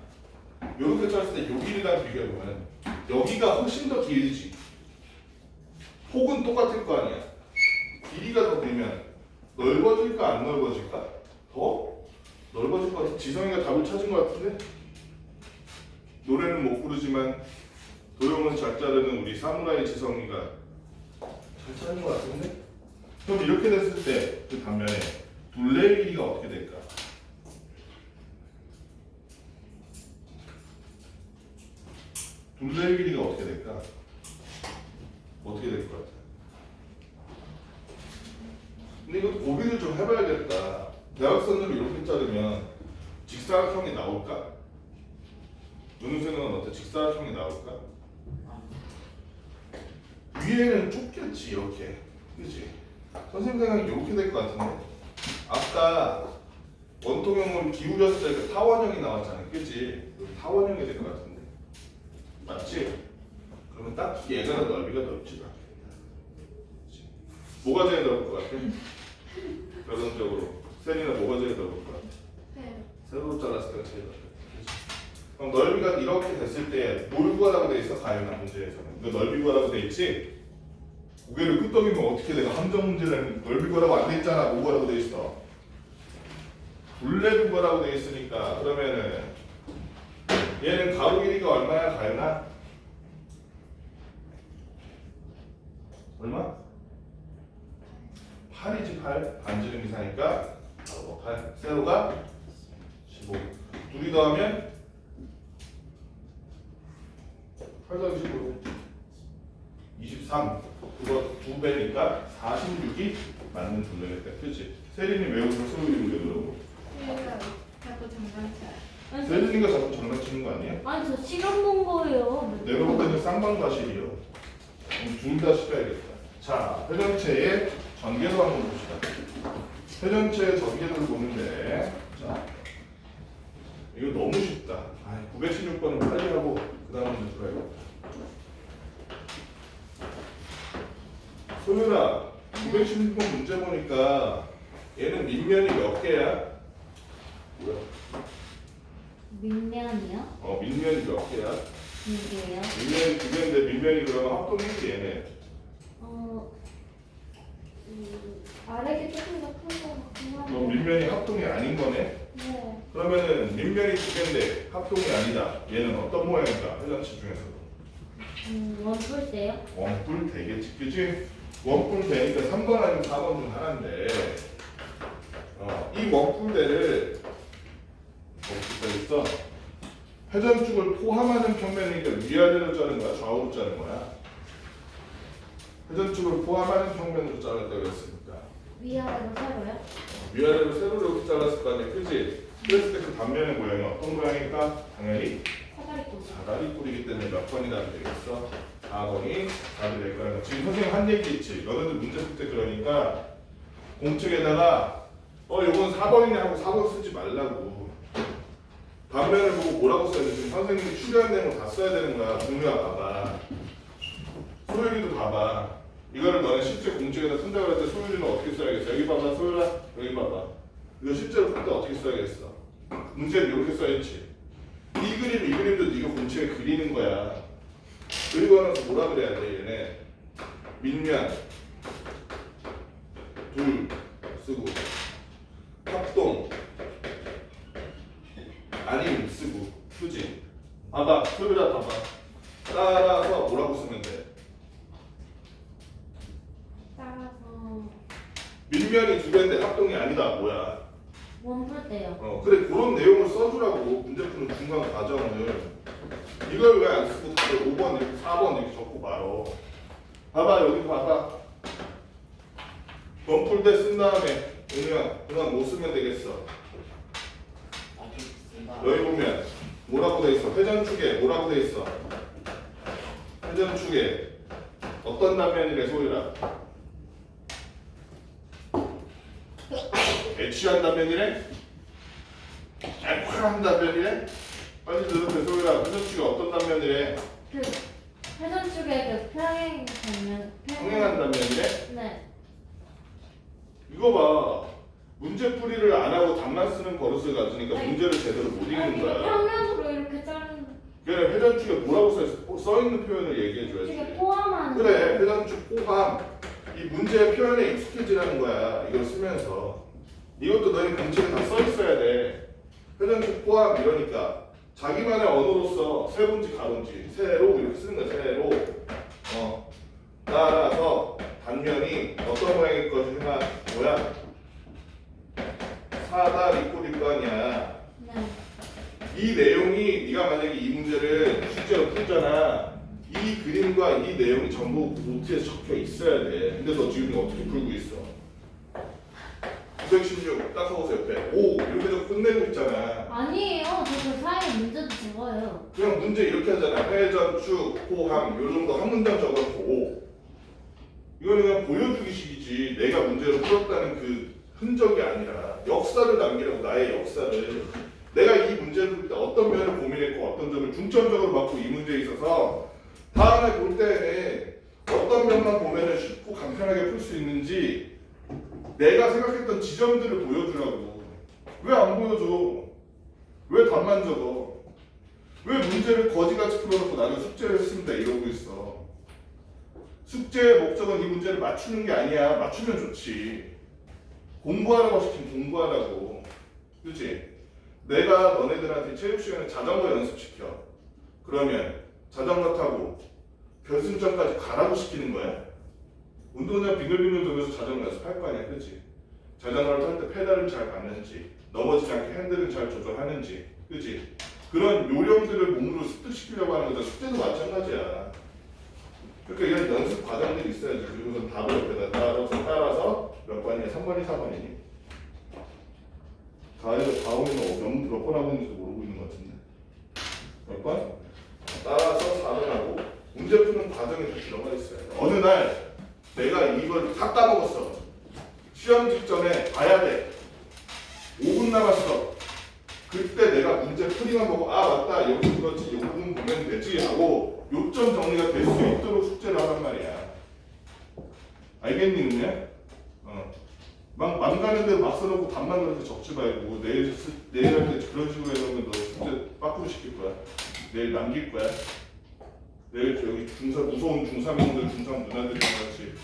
요렇게 자랐을 때 요 길이랑 비교해보면 여기가 훨씬 더 길지. 폭은 똑같을 거 아니야. 길이가 더 길면 넓어질까 안 넓어질까? 더 넓어질 것 같아. 지성이가 답을 찾은 것 같은데? 노래는 못 부르지만 도형은 잘 자르는 우리 사무라이 지성이가 잘 찾은 것 같은데? 그럼 이렇게 됐을 때 그 단면에 둘레의 길이가 어떻게 될까? 둘레의 길이가 어떻게 될까? 어떻게 될 것 같아? 근데 이것도 고비를 좀 해봐야겠다. 대각선으로 이렇게 자르면 직사각형이 나올까? 윤우생은 어때? 직사각형이 나올까? 위에는 좁겠지 이렇게. 그치? 선생님 생각이 이렇게 될 것 같은데 아까 원통형을 기울였을 때 그 타원형이 나왔잖아. 그치? 타원형이 될 것 같은데 맞지? 그러면 딱 얘가 넓이가 넓지가 않겠다. 뭐가 제일 넓을 것 같아? 결론적으로 세리나 뭐가 제일 넓을 것 같아? 세로로 잘랐을 때가 제일 넓겠다. 그럼 넓이가 이렇게 됐을 때 뭘 구하라고 돼 있어? 가연아 문제에서는 이거 넓이 구하라고 돼 있지? 고개를 끄덕이면 어떻게 내가 함정 문제는 넓이 구하라고 안 돼 있잖아. 뭐 구하라고 돼 있어? 둘레 구하라고 돼 있으니까 그러면은 얘는 가로 길이가 얼마야 가연아? 얼마? 8이지 8. 반지름 이상이니까 바로 8. 세로가 15. 둘이 더하면 8 더하기 15. 23. 그거 2배니까 46이 맞는 둘레겠다. 그치? 세린이 왜 웃어? 소율이 왜 그러고? 자꾸 장난쳐요. 세린이가 자꾸 장난치는 거 아니야? 아니 저 시간 본 거예요. 내가 볼 때는 쌍방과실이요. 둘 다 시켜야겠다. 자, 회전체의 전개도 한번 봅시다. 회전체의 전개도를 보는데, 자, 이거 너무 쉽다. 916번은 빨리 하고 그 다음 문제 들어야겠다. 소율아, 916번 문제 보니까 얘는 밑면이 몇 개야? 뭐야? 밑면이요? 밑면이 몇 개야? 이게요? 밑면이 2개인데 밑면이 그러면 합동이지 얘네. 아래게 조금 더 큰 거 같긴 한데. 밑면이 합동이 아닌 거네? 네. 그러면은 밑면이 2개인데 합동이 아니다. 얘는 어떤 모양일까? 회전치 중에서도. 원뿔 때요? 원뿔 되겠지, 그지? 원뿔 되니까 3번 아니면 4번 중 하나인데 이 원뿔대를 어떻게 있어? 회전축을 포함하는 평면이니까 위아래로 자른 거야? 좌우로 자른 거야? 회전축을 포함하는 평면으로 잘랐다고 했으니까 위아래로 세로요? 위아래로 세로로 이렇게 잘랐을 거 아니야, 그지? 그랬을 때 그 단면의 모양이 어떤 모양일까? 당연히 사다리꼴. 사다리꼴이기 때문에 몇 번이나 되겠어? 4번이 답이 될 거라는 거. 지금 선생님 한 얘기 있지. 너네들 문제 풀 때 그러니까 공책에다가 요건 4번이네 하고 4번 쓰지 말라고. 단면을 보고 뭐라고 써야 돼? 지금 선생님이 추려한 내용 다 써야 되는 거야. 동료야 봐봐. 소율이도 봐봐. 이거를 너네 실제 공책에다 쓴다고 할 때 소율이는 어떻게 써야겠어? 여기 봐봐 소율아. 여기 봐봐. 이거 실제로 풀 때 어떻게 써야겠어? 문제를 이렇게 써야지. 이 그림도 네가 공책에 그리는 거야. 그리고 나서 뭐라 그래야 돼 얘네. 밑면 둘 쓰고 합동 아님 쓰고 그지? 봐봐 소율아 봐봐. 따라서 뭐라고 쓰면 돼? 따라서 밑면이 두 개인데 합동이 아니다 뭐야? 원풀 때요. 그래 그런 내용을 써주라고 문제 푸는 중간 과정을. 이걸 왜 안 쓰고 다들 5번 이렇게 4번 이렇게 적고 말어. 봐봐 여기 봐봐. 원풀 때 쓴 다음에 은우야 그냥 뭐 쓰면 되겠어? 아직 쓴다. 여기 보면 뭐라고 돼 있어? 회전축에 뭐라고 돼 있어? 회전축에 어떤 단면이래 소율아? 애취한 단면이래? 애취한 단면이래? 빨리 들으세요 소율아. 회전축에 어떤 단면이래? 그 회전축의 그 평행 장면. 평행한 단면이래? 네. 이거 봐. 문제 풀이를 안 하고 답만 쓰는 버릇을 가지니까 아니, 문제를 제대로 못 읽는 이거 거야. 평면으로 이렇게 자른. 그래 회전축에 뭐라고 써 있는 표현을 얘기해 줘야지. 축에 포함하는. 그래 회전축 포함. 이 문제의 표현에 익숙해지라는 거야. 이걸 쓰면서. 이것도 너희 공책에 다 써 있어야 돼. 회전축 포함 이러니까 자기만의 언어로서 세분지 가분지 세로 이렇게 쓰는 거야. 세로. 따라서 단면이 어떤 모양일 것이냐 뭐야? 사다리꼴일 거 아니야. 네. 이 내용이 네가 만약에 이 문제를 실제로 풀잖아. 이 그림과 이 내용이 전부 노트에 적혀 있어야 돼. 근데 너 지금 어떻게 풀고 있어? 916 딱 적어서 옆에 5 이렇게 적고 끝내고 있잖아. 아니에요. 저 그 사이에 문제도 적어요. 그냥 문제 이렇게 하잖아. 회전축, 포함 요 정도 한 문장 적어놓고 5. 이거는 그냥 보여주기식이지. 내가 문제를 풀었다는 그 흔적이 아니라 역사를 남기라고. 나의 역사를. 내가 이 문제를 풀 때 어떤 면을 고민했고 어떤 점을 중점적으로 받고 이 문제에 있어서 다음에 볼 때에는 어떤 면만 보면은 쉽고 간편하게 풀 수 있는지 내가 생각했던 지점들을 보여주라고. 왜 안 보여줘? 왜 답만 적어? 왜 문제를 거지같이 풀어놓고 나는 숙제를 했습니다 이러고 있어. 숙제의 목적은 이 문제를 맞추는 게 아니야. 맞추면 좋지. 공부하라고 시키면 공부하라고. 그치? 내가 너네들한테 체육 시간에 자전거 연습시켜. 그러면 자전거 타고 결승점까지 가라고 시키는 거야? 운동장 빙글빙글 돌면서 자전거 연습할 거 아니야. 그치? 자전거를 탈 때 페달을 잘 밟는지 넘어지지 않게 핸들을 잘 조절하는지 그치? 그런 요령들을 몸으로 습득시키려고 하는 거다. 숙제도 마찬가지야. 그러니까 이런 연습 과정들이 있어야지. 그리고서 답을 옆에다 따라서 몇 번이냐? 3번이 4번이니? 가온이는 몇 번 하고 있는지도 모르고 있는 것 같은데. 몇 번? 따라서 4번하고 문제 푸는 과정에 다 들어가 있어요. 어느 날 내가 이걸 다 까먹었어. 시험 직전에 봐야 돼. 5분 남았어. 그때 내가 문제 풀이만 보고 아 맞다 여기 그렇지 이 부분 보면 되지 하고 요점 정리가 될 수 있도록 숙제를 하란 말이야. 알겠니 은혜야? 막 가는 대로 막 써놓고 답만 그렇게 적지 말고 내일 할 때 그런 식으로 해놓으면 너 숙제 빠꾸로 시킬 거야. 내일 남길 거야. 내일 여기 무서운 중3 형들 중3 누나들이랑 같이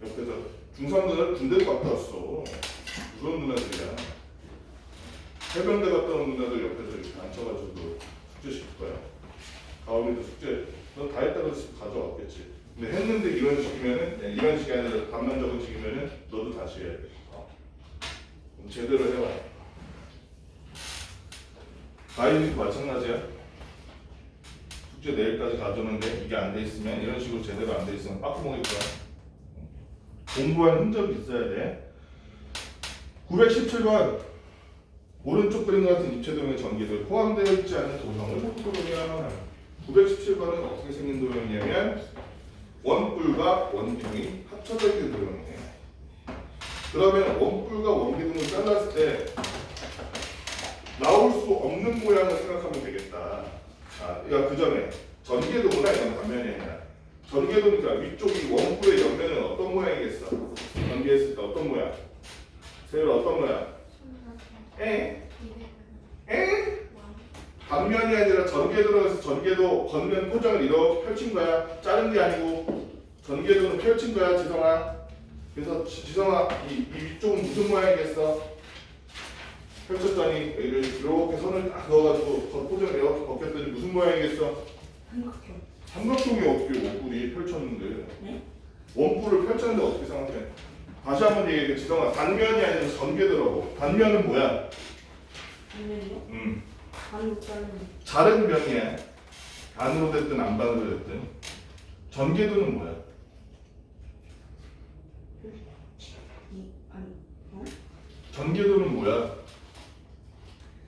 옆에서 중3 누나를 군대를 갔다 왔어. 무서운 누나들이야. 해병대 갔다 온 누나들 옆에서 이렇게 앉혀가지고 숙제 시킬 거야. 가오미도 숙제 너 다 했다고 해서 가져왔겠지. 근데 했는데 이런 식이면은 이런 식이 아니라 답만 적은 식이면은 너도 다시 해야 돼. 그럼 제대로 해와. 가인이도 마찬가지야. 숙제 내일까지 가져오는데 이게 안 돼 있으면 이런 식으로 제대로 안 돼 있으면 빠꾸 먹을 거야. 공부한 흔적이 있어야 돼. 917번 오른쪽 그림 같은 입체도형의 전기들 포함되어 있지 않은 도형을 복도로냐. 917번은 어떻게 생긴 도형이냐면 원뿔과 원기둥이 합쳐져 있는 도형이네. 그러면 원뿔과 원기둥을 잘랐을 때 나올 수 없는 모양을 생각하면 되겠다. 그러니까 그 전에 전개도구나 이건 단면이 아니라 전개도니까 위쪽이 원뿔의 옆면은 어떤 모양이겠어? 전개했을 때 어떤 모양? 세율아 어떤 모양? 에? 단면이 아니라 전개도라서 전개도 겉면 포장을 이렇게 펼친 거야. 자른 게 아니고 전개도는 펼친 거야, 지성아. 그래서 지성아 이 위쪽은 무슨 모양이겠어? 펼쳤더니 이렇게 선을 딱 그어가지고 겉 포장을 이렇게 벗겼더니 무슨 모양이겠어? 삼각형. 삼각형이 어떻게 원뿔이 펼쳤는데? 네? 원뿔을 펼쳤는데 어떻게 생각해? 다시 한번 얘기해, 지성아. 단면이 아니라 전개도라고. 단면은 뭐야? 단면이요? 반으로 자르는. 자른 면이야. 안으로 됐든 안 반으로 됐든. 전개도는 뭐야? 이 아니. 어? 전개도는 뭐야?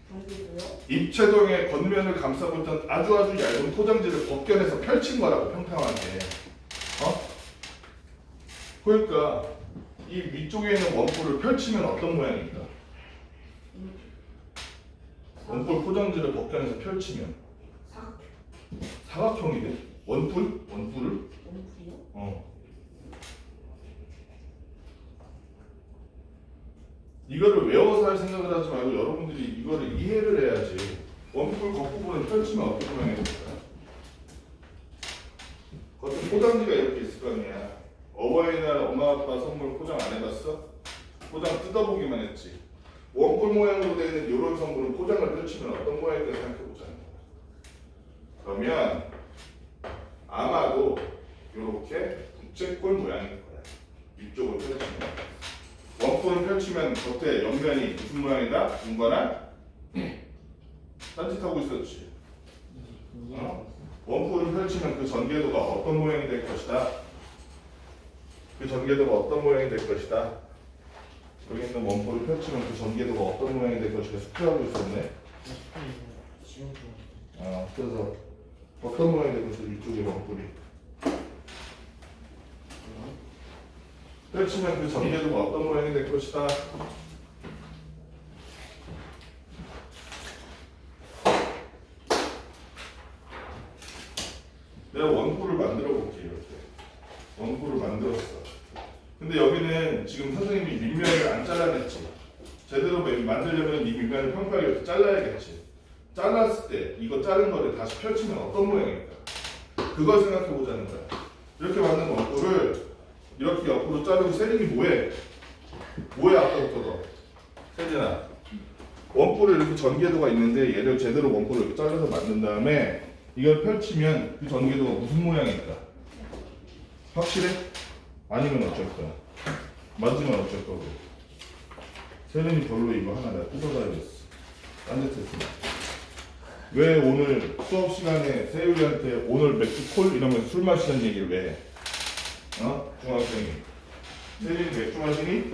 단계도요? 입체동의 겉면을 감싸고 있던 아주 얇은 포장지를 벗겨내서 펼친 거라고, 평평하게. 그러니까 이 위쪽에 있는 원뿔을 펼치면 어떤 모양일까? 원뿔 포장지를 벗겨내서 펼치면 사각형. 사각형이 돼? 원뿔을? 원뿔이요? 이거를 외워서 할 생각을 하지 말고 여러분들이 이거를 이해를 해야지. 원뿔 겉부분을 펼치면 어떤 모양이 될까? 겉에 포장지가 이렇게 있을 거 아니야. 어버이날 엄마 아빠 선물 포장 안 해봤어? 포장 뜯어보기만 했지. 원뿔 모양으로 되어 있는 이런 선물은 포장을 펼치면 어떤 모양일까 생각해보자는 거야. 그러면 아마도 이렇게 부채꼴 모양일 거야. 위쪽을 펼치면. 원뿔을 펼치면 겉에 옆면이 무슨 모양이다? 중거나 딴짓하고 있었지. 원뿔을 펼치면 그 전개도가 어떤 모양이 될 것이다. 그 전개도가 어떤 모양이 될 것이다. 여기 있는 원뿔을 펼치면 그 전개도가 어떤 모양이 될 것이다. 숙제하고 있었네. 그래서 어떤 모양이 될 것이다. 위쪽에 원뿔이 펼치면 그 전개도가 어떤 모양이 될 것이다. 내가 원뿔을 만들어 볼게. 이렇게 원뿔을 만들었어. 근데 여기는 지금 선생님이 밑면을 안 잘라냈지. 제대로 만들려면 이 밑면을 평평하게 이렇게 잘라야겠지. 잘랐을 때 이거 자른 거를 다시 펼치면 어떤 모양일까? 그걸 생각해 보자는 거야. 이렇게 만든 원뿔을 이렇게 옆으로 자르고 세린이 뭐해? 뭐해 아까부터 너? 세린아, 원뿔을 이렇게 전개도가 있는데 얘를 제대로 원뿔을 이렇게 잘라서 만든 다음에 이걸 펼치면 그 전개도가 무슨 모양일까? 확실해? 아니면 어쩔 거야? 맞으면 어쩔 거고. 세린이 별로 이거 하나 내가 뜯어가야겠어. 딴짓했으면. 왜 오늘 수업 시간에 세율이한테 오늘 맥주 콜 이러면 술 마시는 얘기를 왜 해? 중학생이. 세린이 맥주 마시니?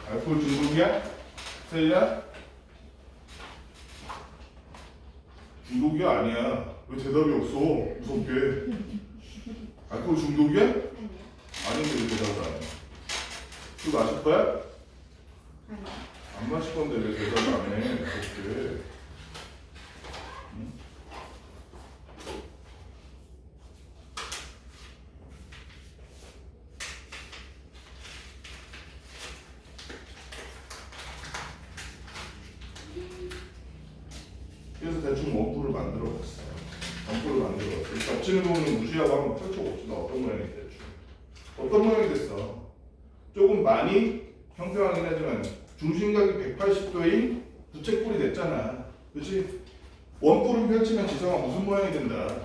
알코올 중독이야? 세린아? 중독이야? 아니야. 왜 대답이 없어? 무섭게. 알코올 중독이야? 아닌데 왜 대답을 안 해? 술 마실 거야? 안 마실 건데 왜 대답을 안 해? 무섭게. 응? 그래서 대충 원뿔을 만들어봤어. 원뿔을 만들어봤어. 겹치는 부분은 무시하고 한번 펼쳐봅시다. 어떤 모양이 될지. 어떤 모양이 됐어? 조금 많이 평평하긴 하지만 중심각이 180도인 부채꼴이 됐잖아. 그렇지? 원뿔을 펼치면 지성아 무슨 모양이 된다?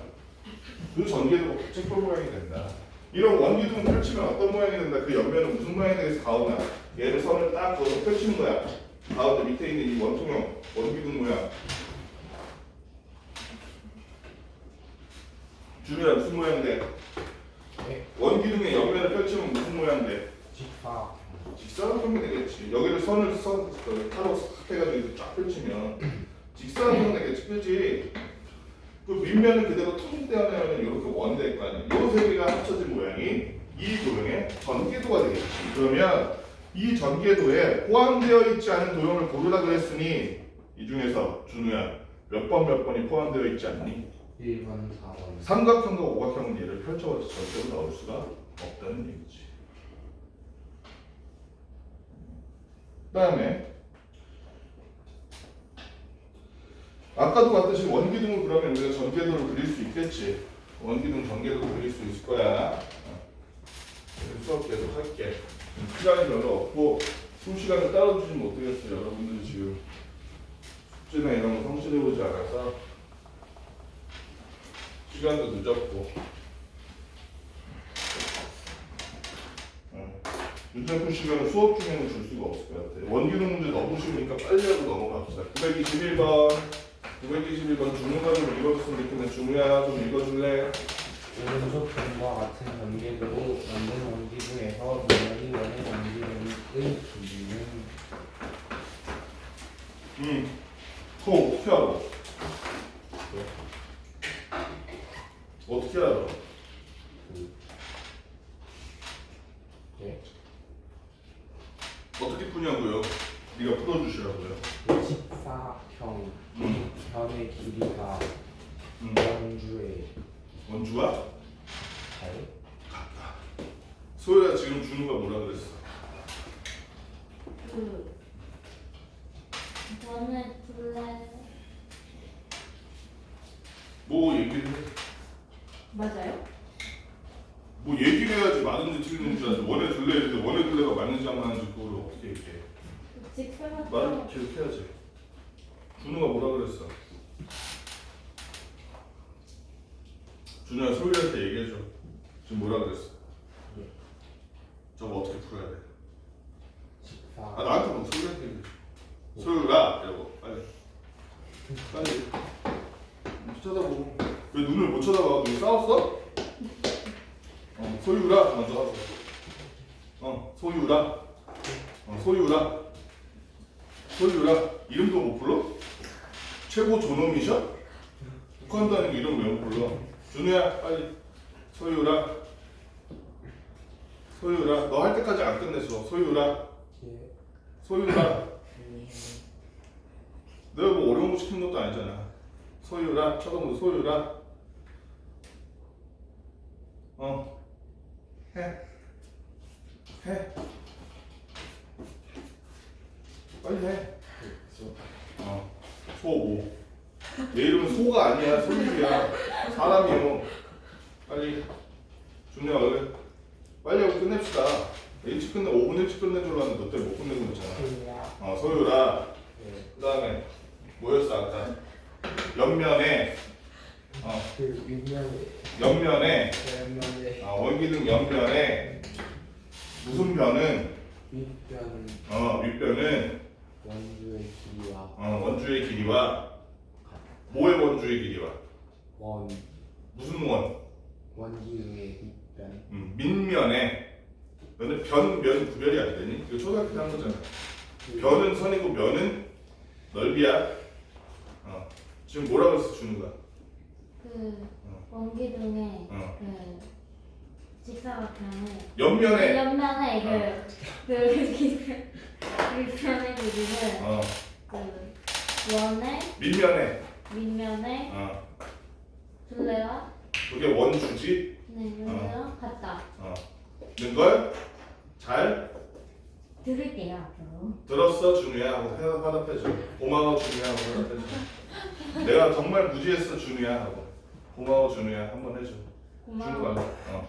그 전개도가 부채꼴 모양이 된다. 이런 원기둥 펼치면 어떤 모양이 된다? 그 옆면은 무슨 모양이 되겠어? 가오나. 얘를 선을 딱 그어서 펼치는 거야. 가운데 밑에 있는 이 원통형 원기둥 모양. 주변에 무슨 모양 돼? 원기둥의 옆면을 펼치면 무슨 모양 돼? 직사각형이 되겠지. 여기를 선을 타로 싹 해가지고 쫙 펼치면 직사각형 되겠지. 그렇지? 그 밑면은 그대로 텅 떼어내면 이렇게 원이 될 거 아니에요. 이 세 개가 합쳐진 모양이 이 도형의 전개도가 되겠지. 그러면 이 전개도에 포함되어 있지 않은 도형을 고르라 그랬으니 이 중에서 준우야 몇 번이 포함되어 있지 않니? 1번, 4번. 삼각형과 오각형은 얘를 펼쳐서 절대로 나올 수가 없다는 얘기지. 그 다음에 아까도 봤듯이 원기둥을 그러면 우리가 전개도를 그릴 수 있겠지. 원기둥 전개도를 그릴 수 있을 거야. 수업 계속 할게. 시간이 별로 없고 수시간을 따라주시면 못되겠어요. 여러분들이 지금 숙제나 이런 거 성실해보지 않아서 시간도 늦었고 윤정훈 시간은 수업 중에는 줄 수가 없을 것 같아요. 원기둥 문제 너무 쉬우니까 빨리 하고 넘어갑시다. 921번 준우가 좀 읽어줬으면 좋겠네. 준우야 좀 읽어줄래? 오른쪽 변과 같은 전개도로 만든 원기둥에서 면이 원의 원기둥의 길이는 그거 어떻게 알아? 어떻게 알아? 네. 어떻게 푸냐고요? 네가 풀어주시라고요. 직사평 변의 길이가 음. 원주의 원주와 달 같다. 소희야 지금 준우가 뭐라 그랬어? 그 원의 둘레 뭐 얘기를 해? 맞아요? 뭐 얘기를 해야지 맞는지 틀리는지 알지. 원의 둘레인데 원의 둘레가 맞는지 안 맞는지 그걸 어떻게 얘기해? 직사각형 말을 계속 해야지. 준우가 뭐라 그랬어? 준우야 소희한테 얘기해줘. 지금 뭐라 그랬어? 예. 저거 어떻게 풀어야 돼? 직사 아 나한테 뭐 소희한테 얘기해줘. 소희가 이러고 빨리 쳐다보고. 왜 눈을 못 쳐다봐? 눈 싸웠어? 소유라 먼저 하고. 소유라. 소유라. 소유라. 이름도 못 불러? 최고 존엄이셔? 북한도 아니고 이름 왜 못 불러? 준우야 빨리. 소유라. 소유라. 너 할 때까지 안 끝냈어. 소유라. 예. 소유라. 내가 뭐 어려운 거 시킨 것도 아니잖아. 소유라. 쳐다보고 소유라. 해. 빨리 해. 소오. 얘 이름은 소가 아니야. 소유야. 사람이요. 빨리. 준우야 얼른. 빨리 하고 끝냅시다. 일찍 끝내. 5분 일찍 끝내주려 하는데 너 때문에 못 끝내고 있잖아. 소유라. 네. 그 다음에 뭐였어 아까? 옆면에 그 윗면에 옆면에 옆면에 원기둥 옆면에 무슨 변은 윗변 윗변은 원주의 길이와 원주의 길이와 뭐의 원주의 길이와 원 무슨 원? 원기둥의 윗변 밑면에 너는 변면 구별이 안 되니? 이거 초등학교 때 한 거잖아. 변은 선이고 면은 넓이야. 지금 뭐라 그랬어 준우가? 그 원기둥의 어. 그 직사각형의 옆면에 옆면에 그 밑편의 길이는 그 원의 밑면에 밑면의 둘레와 그게 원주지? 둘레와 같다. 는 걸 잘 들을게요 앞으로. 들었어 준우야 하고 화답해줘. 고마워 준우야 하고 화답해줘. 내가 정말 무지했어 준우야 하고 고마워 준우야 한번 해줘. 고마워. 준우가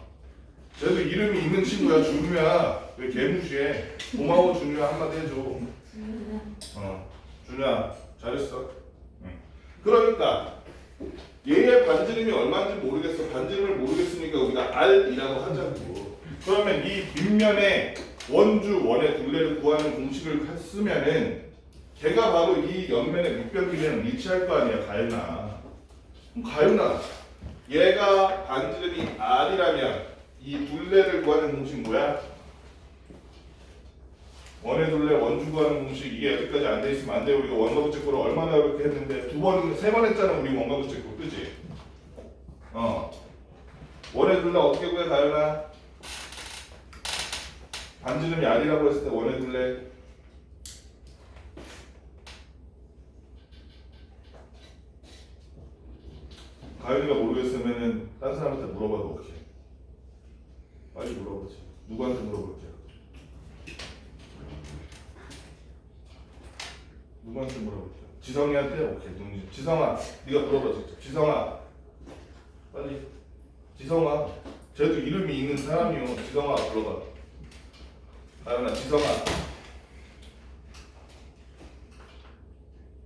쟤도 이름이 있는 친구야 준우야. 왜 개무시해? 고마워 준우야 한마디 해줘. 준우야 잘했어. 그러니까 얘의 반지름이 얼마인지 모르겠어. 반지름을 모르겠으니까 우리가 R이라고 하자고. 그러면 이 밑면에 원주 원의 둘레를 구하는 공식을 쓰면은 걔가 바로 이 옆면의 밑변 길이랑 일치할 거 아니야 가윤아. 그럼 가윤아 얘가 반지름이 R이라면 이 둘레를 구하는 공식 뭐야? 원의 둘레 원주 구하는 공식. 이게 여기까지 안 돼 있으면 안 돼. 우리가 원가부 체크를 얼마나 어렵게 했는데 2번, 3번 했잖아 우리 원가부 체크 그지? 원의 둘레 어떻게 구해 가연아? 반지름이 R이라고 했을 때 원의 둘레 가연이가 모르겠으면은 다른 사람한테 물어봐도 오케이. 빨리 물어보지. 누구한테 물어볼게? 누구한테 물어볼게? 지성이한테? 오케이. 지성아, 네가 물어봐 직접. 지성아, 빨리. 지성아, 쟤도 이름이 있는 사람이요. 지성아, 불러봐. 가연아, 지성아.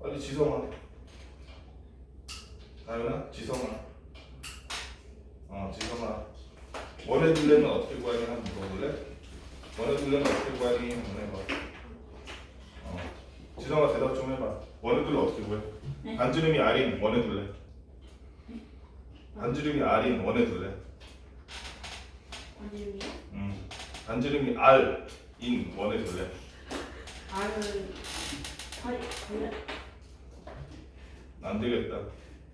빨리 지성아. 가연아, 지성아. 지성아. 원의 둘레는 어떻게 구하니? 한번 물어볼래? 원의 둘레는 어떻게 구하니? 한번 해봐. 지성아 대답 좀 해봐. 원의 둘레 어떻게 구해? 네. 반지름이 R인 원의 둘레. 반지름이 R인 원의 둘레. 반지름이요? 반지름이 R인 원의 둘레. R은 그래? 안 되겠다.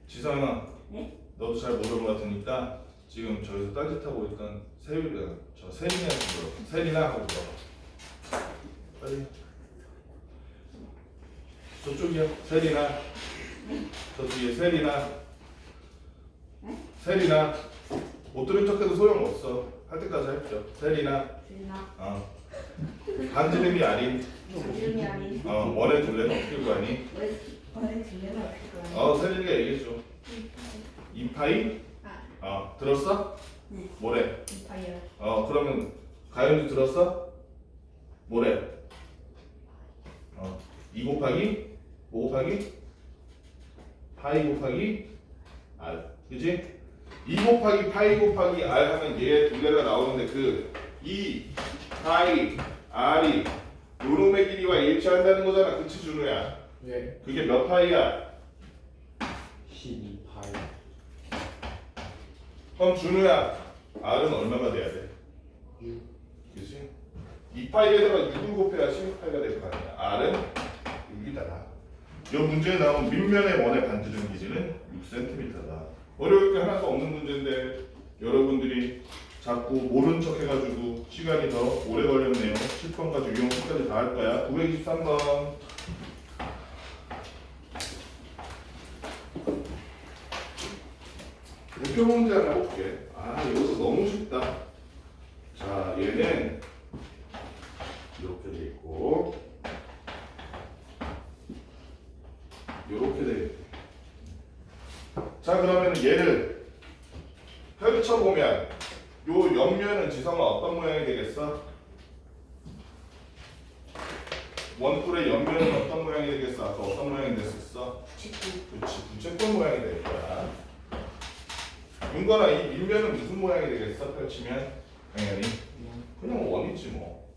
지성아, 네? 너도 잘 모르는 것 같으니까 지금 저기서 딴짓하고 있던 세율이가 저 세린이한테 물어봐. 세린아 하고 물어봐. 빨리. 저쪽이야. 세린아. 저쪽에 세린아. 세린아. 못 들은 척해도 소용없어. 할 때까지 할게요. 세린아. 주나? 반지름이 R인 반지름이 아닌 원의 둘레는 어떻게 구하니? 원의 둘레는 어떻게 구하니? 세린이가 얘기해줘. 2파이? 들었어? 네. 뭐래? 이파이요. 그러면 가연이 들었어? 뭐래? 2 곱하기 5 곱하기 파이 곱하기 R. 그지? 2 곱하기 파이 곱하기 R 하면 얘 둘레가 나오는데 그 2 파이 R이 요놈의 길이와 일치한다는 거잖아. 그치 준우야? 네. 그게 몇 파이야? 12파이. 그럼 준우야, R은 얼마가 돼야 돼? 6. 그치? 2파이에다가 6을 곱해야 16파이가 될 거 아니야. R은 6이다. 이 문제에 나온 밑면의 원의 반지름 기준은 6cm다. 어려울 게 하나도 없는 문제인데 여러분들이 자꾸 모른 척 해가지고 시간이 더 오래 걸렸네요. 10번까지 유형 10까지 다 할 거야. 923번. 목표 문제 하나 해볼게. 이것도 너무 쉽다. 자, 얘는 이렇게 돼 있고, 이렇게 돼 있고. 자, 그러면 얘를 펼쳐보면, 요 옆면은 지성아 어떤 모양이 되겠어? 원뿔의 옆면은 어떤 모양이 되겠어? 아까 어떤 모양이 됐었어? 그렇지, 부채꼴 모양이 될 거야. 윤건아, 이 밑면은 무슨 모양이 되겠어? 펼치면 당연히 그냥 원이지 뭐.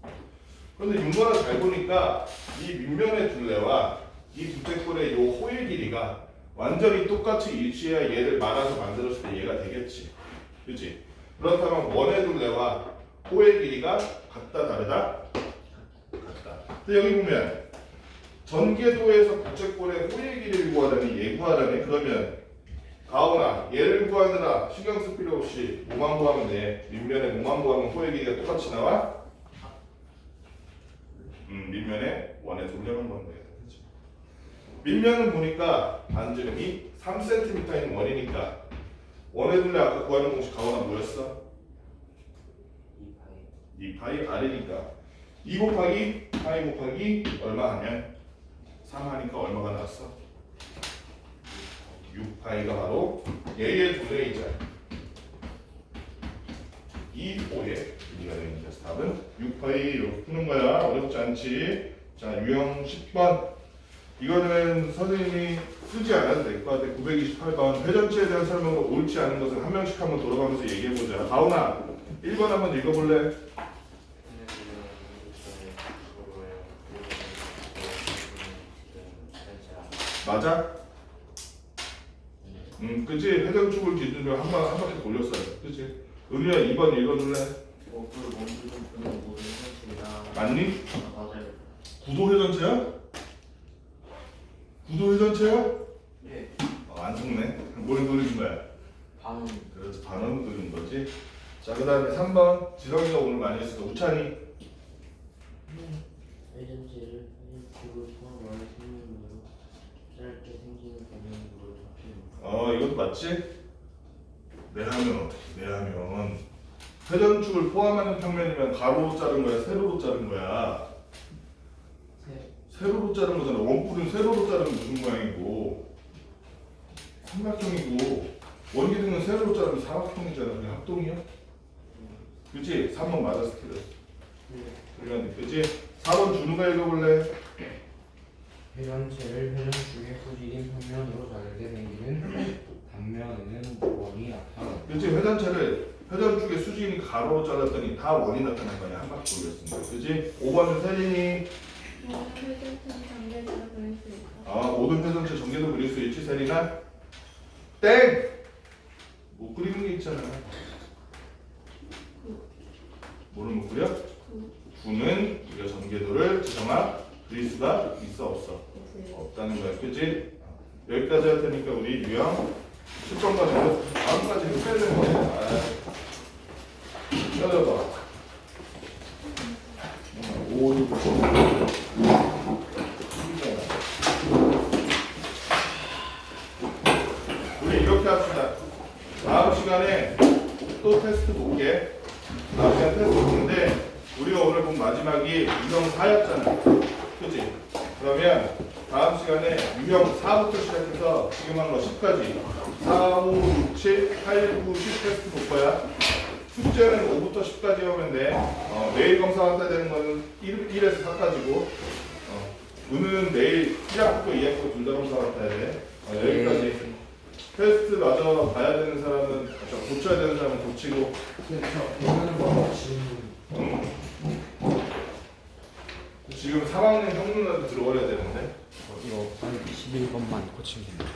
그런데 윤건아 잘 보니까 이 밑면의 둘레와 이 부채꼴의 요 호의 길이가 완전히 똑같이 일치해야 얘를 말아서 만들었을 때 얘가 되겠지. 그렇지? 그렇다면 원의 둘레와 호의 길이가 같다 다르다? 같다. 근데 여기 보면 전개도에서 부채꼴의 호의 길이를 구하라니 얘 구하라니. 그러면 가오나 얘를 구하느라 신경 쓸 필요 없이 뭐만 구하면 돼. 밑면에 뭐만 구하면 호의 길이가 똑같이 나와? 밑면에 원의 둘레만 구하면 돼. 그렇지? 밑면은 보니까 반지름이 3cm인 원이니까 원의 둘레 아까 구하는 공식 가오나 뭐였어? 2파이 R이니까 2 곱하기 파이 곱하기 얼마 하면 3 하니까 얼마가 나왔어? 6파이가 바로 얘의 둘레이자 2호의 길이가 되는 거죠. 답은 6파이 이렇게 푸는 거야. 어렵지 않지? 자, 유형 10번. 이거는 선생님이 쓰지 않아도 될 것 같아. 928번. 회전치에 대한 설명으로 옳지 않은 것을 한 명씩 한번 돌아가면서 얘기해보자. 가훈아, 1번 한번 읽어볼래? 맞아? 그치? 회전축을 기준으로 한 바퀴 돌렸어요. 그치? 은우야 2번 읽어줄래? 맞니? 맞아요. 구도 회전체야? 구도 회전체야? 예. 안 속네. 뭘 노리는 거야? 반응. 그래서 반응 그린 거지. 자, 그 다음에 3번. 지성이가 오늘 많이 했으니까 우찬이. 회전체를 회전축을 포함한 생명으로 짧게 생기는 방향으로 잡히는 이것도 맞지? 내 하면 어떻게? 내 하면 회전축을 포함하는 평면이면 가로로 자른 거야, 세로로 자른 거야? 세로로 자른 거잖아. 원뿔은 세로로 자르면 무슨 모양이고 삼각형이고 원기둥은 세로로 자르면 사각형이잖아. 그게 합동이야? 그치? 3번 맞았어. 그러면 그치? 4번 준우가 읽어볼래? 회전체를 회전축의 수직인 평면으로 자르게 생기는 단면에는 원이 나타나. 그치? 회전축의 수직이 가로로 잘랐더니 다 원이 나타날 거냐. 한 바퀴 돌렸으니까. 그치? 5번은 세린이 모든 회전체는 전개되어 그릴 수 있다. 모든 회전체 전개도 그릴 수 있지 세린아? 땡! 못 그리는 게 있잖아. 뭐를 못 그려? 9는 우리가 전개도를 지정아 그릴 수가 있어 없어? 없다는 거야. 그치? 여기까지 할 테니까 우리 유형 10번과 정도 다음까지 해야 되는데 찾아봐. 5, 6, 7 우리 이렇게 합시다. 다음 시간에 또 테스트 볼게. 다음 시간 테스트 보는데 우리가 오늘 본 마지막이 유형 4였잖아. 그치? 그러면 다음 시간에 유형 4부터 시작해서 지금 한 거 10까지 4, 5, 6, 7, 8, 9, 10 테스트 볼 거야. 숙제는 5부터 10까지 하면 돼. 내일 검사한다 되는 거는 1에서 4까지고 오늘은 내일 1학부, 2학부 둘 다 검사 같아야 돼. 여기까지. 테스트 마저 봐야 되는 사람은, 고쳐야 되는 사람은 고치고. 지금 3학년 형문화도 들어버려야 되는데. 이거 21번만 고치면 됩니다.